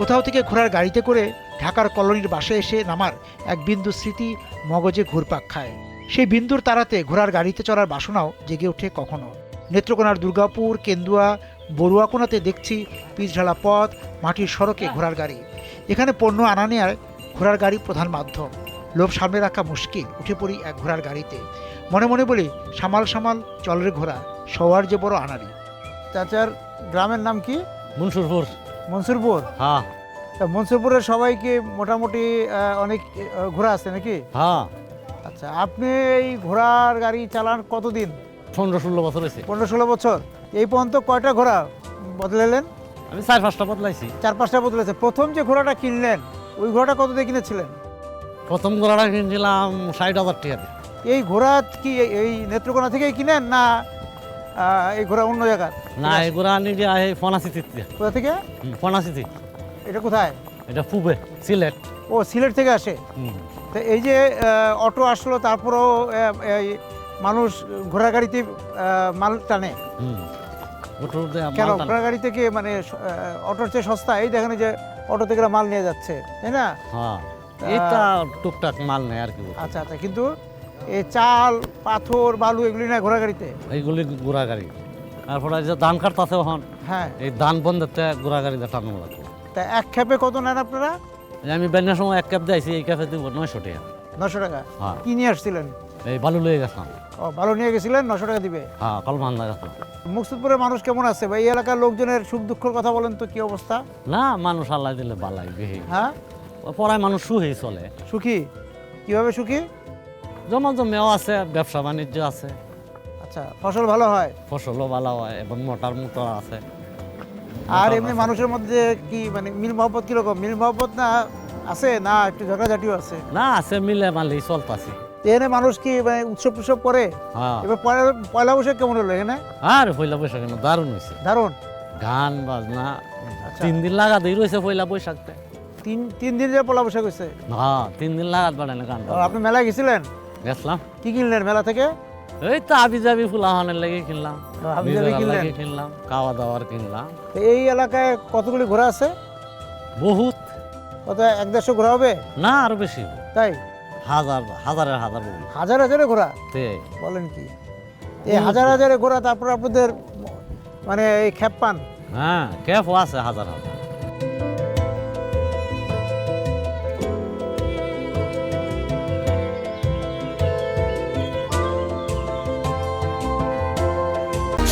কোথাও থেকে ঘোড়ার গাড়িতে করে ঢাকার কলোনির বাসায় এসে নামার এক বিন্দু স্মৃতি মগজে ঘুরপাক খায়। সেই বিন্দুর তাড়াতে ঘোড়ার গাড়িতে চড়ার বাসনাও জেগে ওঠে কখনো। নেত্রকোনার দুর্গাপুর, কেন্দুয়া, বড়ুয়াকোনাতে দেখছি পিচঢালা পথ, মাটির সড়কে ঘোড়ার গাড়ি। এখানে পণ্য আনা নেয়ার ঘোড়ার গাড়ি প্রধান মাধ্যম। লোভ সামনে রাখা মুশকিল, উঠে পড়ি এক ঘোড়ার গাড়িতে। মনে মনে বলি, সামাল সামাল চলের ঘোড়া, সওয়ার যে বড় আনারি। চাচার গ্রামের নাম কি? মনসুরপুর। মনসুরপুর? হ্যাঁ। তা মনসুরপুরের সবাইকে মোটামুটি অনেক ঘোড়া আছে নাকি? হ্যাঁ। আচ্ছা, আপনি এই ঘোড়ার গাড়ি চালান কতদিন? 15-16 বছর হয়েছে। 15-16 বছর। এই পর্যন্ত কয়টা ঘোড়া বদলালেন? আমি 4-5টা বদলাইছি। 4-5টা বদলেছে। প্রথম যে ঘোড়াটা কিনলেন ওই ঘোড়াটা কত দিয়ে কিনেছিলেন? প্রথম ঘোড়াটা কিনছিলাম 60,000 টাকা দিয়ে। এই ঘোড়া কি এই নেত্রকোনা থেকেই কিনেন না এই ঘোড়া অন্য জায়গার? না, এই ঘোড়া নিজে ফনাসিতে। কোথা থেকে? ফনাসিতে। এটা কোথায়? এটা পুবে, সিলেট। ও, সিলেট থেকে আসে। তো এই যে অটো আসলো, তারপরেও এই মানুষ ঘোড়া গাড়িতে মাল টানে কেন? ঘোড়া গাড়ি থেকে মানে অটোর চেয়ে সস্তা। এই দেখেন যে অটো থেকে মাল নিয়ে যাচ্ছে, তাই না? হ্যাঁ, এটা টুকটাক মাল নেই আর কি। আচ্ছা আচ্ছা, কিন্তু এই চাল, পাথর, বালু এগুলি না ঘোড়া গাড়িতে? এইগুলি ঘোড়া গাড়ি। তারপরে যে ধান কাটতেছে ওখান, হ্যাঁ, এই ধান বন্ধতে ঘোড়া গাড়িতে টানো লাগবে। তা এক খেপে কত নেন আপনারা? আমি বেনার সময় এক ক্যাপ দিয়েছি, এই ক্যাপে দিব 900 টাকা। 900 টাকা? হ্যাঁ। কি নিয়ে আসছিলেন? এই বালু লয়ে গেছিলাম। ও, বালু নিয়ে গেছিলেন, 900 টাকা দিবে? হ্যাঁ, কলমান্দা গেছিলাম। মুকসুদপুরের মানুষ কেমন আছে বা এই এলাকার লোকজনের সুখ দুঃখের কথা বলেন তো, কি অবস্থা? না, মানুষ আল্লাহ দিলে বালাই বেশি। হ্যাঁ, পড়ায় মানুষ সুখী চলে। সুখী? কিভাবে সুখী? জমা জমেও আছে, ব্যবসা বাণিজ্য আছে। আচ্ছা, ফসল ভালো হয়? ফসলও ভালো হয় এবং মোটর আছে। আর এমনি মানুষের মধ্যে কি মানে মিল মহব্বত কিরকম? মিল মহব্বত না আছে, না একটু ঝগড়াঝাটিও আছে? না, আছে, মিলে মালেই চলতেছি। এখানে মানুষ কি মানে উৎসব টুৎসব করে? হ্যাঁ। এবার পয়লা বৈশাখ কেমন হলো এখানে? আর পয়লা বৈশাখ দারুণ হয়েছে। দারুণ গান বাজনা। আচ্ছা। 3 দিন লাগা দিয়ে রয়েছে পয়লা বৈশাখতে। তিন দিন যে পয়লা বৈশাখ হয়েছে? হ্যাঁ, 3 দিন লাগাত বাড়ানো গান। আপনি মেলায় গেছিলেন? গেছিলাম। কি কিনলেন মেলা থেকে? এই তো আবি যাবি ফুলাহানের লেগে কিনলাম, হাবিজাবি কিনলেন? কিনলাম, খাওয়া দাওয়ার কিনলাম। তো এই এলাকায় কতগুলি ঘোড়া আছে? বহুত। কত, 100-150 ঘোড়া হবে? না, আরো বেশি। তাই? হাজারের হাজার বলি। হাজার হাজারে ঘোড়া? তে বলেন কি? এই হাজার হাজারে ঘোড়া, তারপর আপনাদের মানে এই খেপ পান? হ্যাঁ, ক্যাফও আছে হাজার হাজার।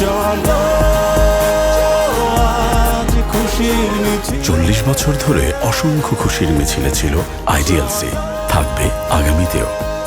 চলো 40 বছর ধরে অসংখ্য খুশির মিছিলে ছিল আইডিএলসি, থাকবে আগামীতেও।